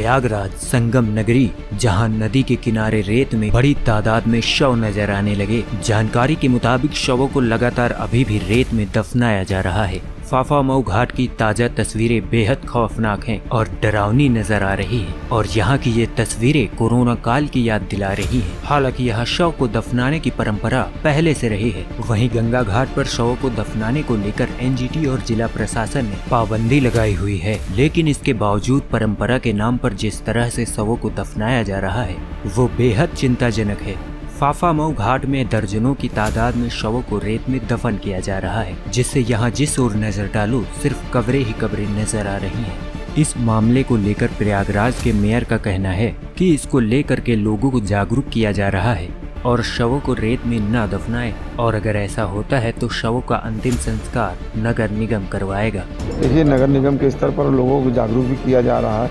प्रयागराज संगम नगरी, जहां नदी के किनारे रेत में बड़ी तादाद में शव नजर आने लगे। जानकारी के मुताबिक शवों को लगातार अभी भी रेत में दफनाया जा रहा है। फाफा मऊ घाट की ताजा तस्वीरें बेहद खौफनाक हैं और डरावनी नजर आ रही है और यहाँ की ये तस्वीरें कोरोना काल की याद दिला रही हैं। हालांकि यहाँ शव को दफनाने की परंपरा पहले से रही है। वहीं गंगा घाट पर शवों को दफनाने को लेकर एनजीटी और जिला प्रशासन ने पाबंदी लगाई हुई है, लेकिन इसके बावजूद परंपरा के नाम पर जिस तरह से शवों को दफनाया जा रहा है वो बेहद चिंताजनक है। फाफा मऊ घाट में दर्जनों की तादाद में शवों को रेत में दफन किया जा रहा है, जिससे यहाँ जिस ओर नजर डालो सिर्फ कब्रें ही कब्रें नजर आ रही हैं। इस मामले को लेकर प्रयागराज के मेयर का कहना है कि इसको लेकर के लोगों को जागरूक किया जा रहा है और शवों को रेत में न दफनाएं, और अगर ऐसा होता है तो शवों का अंतिम संस्कार नगर निगम करवाएगा। देखिए, नगर निगम के स्तर पर लोगों को जागरूक भी किया जा रहा है,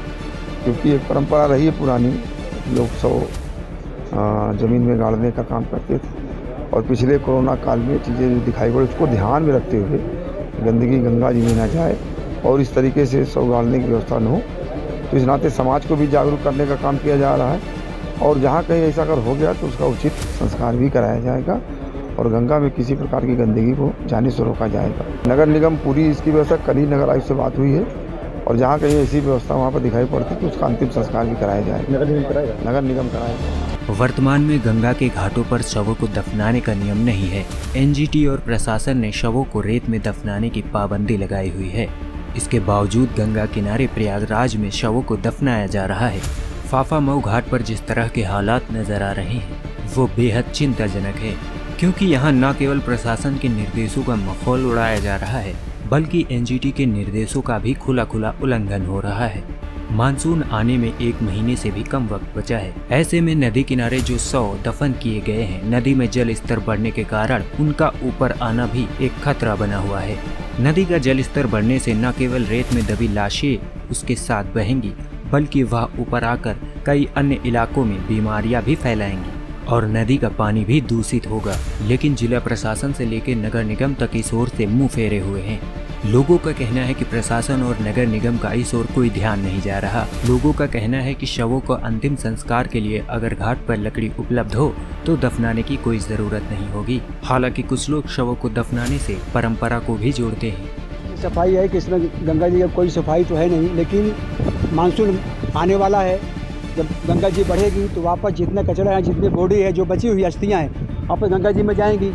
क्योंकि एक परंपरा रही है पुरानी, लोग शव ज़मीन में गाड़ने का काम करते थे और पिछले कोरोना काल में चीज़ें जो दिखाई पड़ी उसको ध्यान में रखते हुए गंदगी गंगा जी में ना जाए और इस तरीके से शव गाड़ने की व्यवस्था न हो, तो इस नाते समाज को भी जागरूक करने का काम किया जा रहा है। और जहाँ कहीं ऐसा अगर हो गया तो उसका उचित संस्कार भी कराया जाएगा और गंगा में किसी प्रकार की गंदगी को जाने से रोका जाएगा। नगर निगम पूरी इसकी व्यवस्था, कल ही नगर आयुक्त से बात हुई है और जहाँ कहीं ऐसी व्यवस्था वहाँ पर दिखाई पड़ती तो उसका अंतिम संस्कार भी कराया जाएगा। नगर निगम कराएगा। वर्तमान में गंगा के घाटों पर शवों को दफनाने का नियम नहीं है। एनजीटी और प्रशासन ने शवों को रेत में दफनाने की पाबंदी लगाई हुई है। इसके बावजूद गंगा किनारे प्रयागराज में शवों को दफनाया जा रहा है। फाफा मऊ घाट पर जिस तरह के हालात नजर आ रहे हैं वो बेहद चिंताजनक है, क्योंकि यहाँ न केवल प्रशासन के निर्देशों का मखौल उड़ाया जा रहा है बल्कि एनजीटी के निर्देशों का भी खुला खुला उल्लंघन हो रहा है। मानसून आने में 1 महीने से भी कम वक्त बचा है। ऐसे में नदी किनारे जो शव दफन किए गए हैं, नदी में जल स्तर बढ़ने के कारण उनका ऊपर आना भी एक खतरा बना हुआ है। नदी का जल स्तर बढ़ने से न केवल रेत में दबी लाशें उसके साथ बहेंगी बल्कि वह ऊपर आकर कई अन्य इलाकों में बीमारियां भी फैलाएंगी और नदी का पानी भी दूषित होगा। लेकिन जिला प्रशासन से लेकर नगर निगम तक इस ओर से मुंह फेरे हुए हैं। लोगों का कहना है कि प्रशासन और नगर निगम का इस ओर कोई ध्यान नहीं जा रहा। लोगों का कहना है कि शवों को अंतिम संस्कार के लिए अगर घाट पर लकड़ी उपलब्ध हो तो दफनाने की कोई जरूरत नहीं होगी। हालांकि कुछ लोग शवों को दफनाने से परंपरा को भी जोड़ते हैं। सफाई है कि इसमें गंगा जी का कोई सफाई तो है नहीं, लेकिन मानसून आने वाला है। जब गंगा जी बढ़ेगी तो वापस जितना कचरा है, जितनी बॉडी है, जो बची हुई अस्थियाँ हैं, वापस गंगा जी में जाएंगी।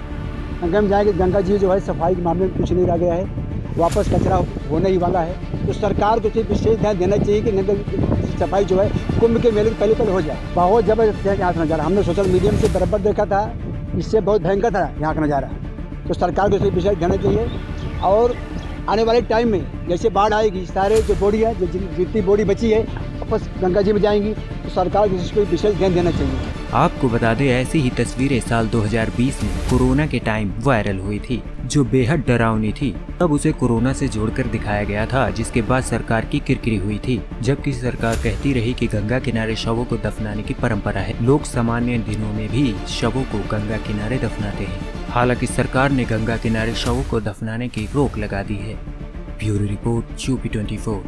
गंगा में जाएंगे, गंगा जी जो है सफाई के मामले में कुछ नहीं रह गया है, वापस कचरा होने ही वाला है। तो सरकार को विशेष ध्यान देना चाहिए कि नगर सफाई जो है कुंभ के मेले के पहले हो जाए। बहुत जबरदस्त यहाँ का नज़ारा हमने सोशल मीडिया से बराबर देखा था, इससे बहुत भयंकर था यहाँ का नज़ारा। तो सरकार को विशेष देना चाहिए और आने वाले टाइम में जैसे बाढ़ आएगी, सारे जो बॉडी है, जो जितनी बॉडी बची है, वापस गंगा जी में जाएंगी, तो सरकार को इसको विशेष ध्यान देना चाहिए। आपको बता दें, ऐसी ही तस्वीरें साल 2020 में कोरोना के टाइम वायरल हुई थी, जो बेहद डरावनी थी। तब उसे कोरोना से जोड़कर दिखाया गया था, जिसके बाद सरकार की किरकिरी हुई थी, जबकि सरकार कहती रही कि गंगा किनारे शवों को दफनाने की परंपरा है। लोग सामान्य दिनों में भी शवों को गंगा किनारे दफनाते हैं। हालांकि सरकार ने गंगा किनारे शवों को दफनाने की रोक लगा दी है। Bureau report, UP 24।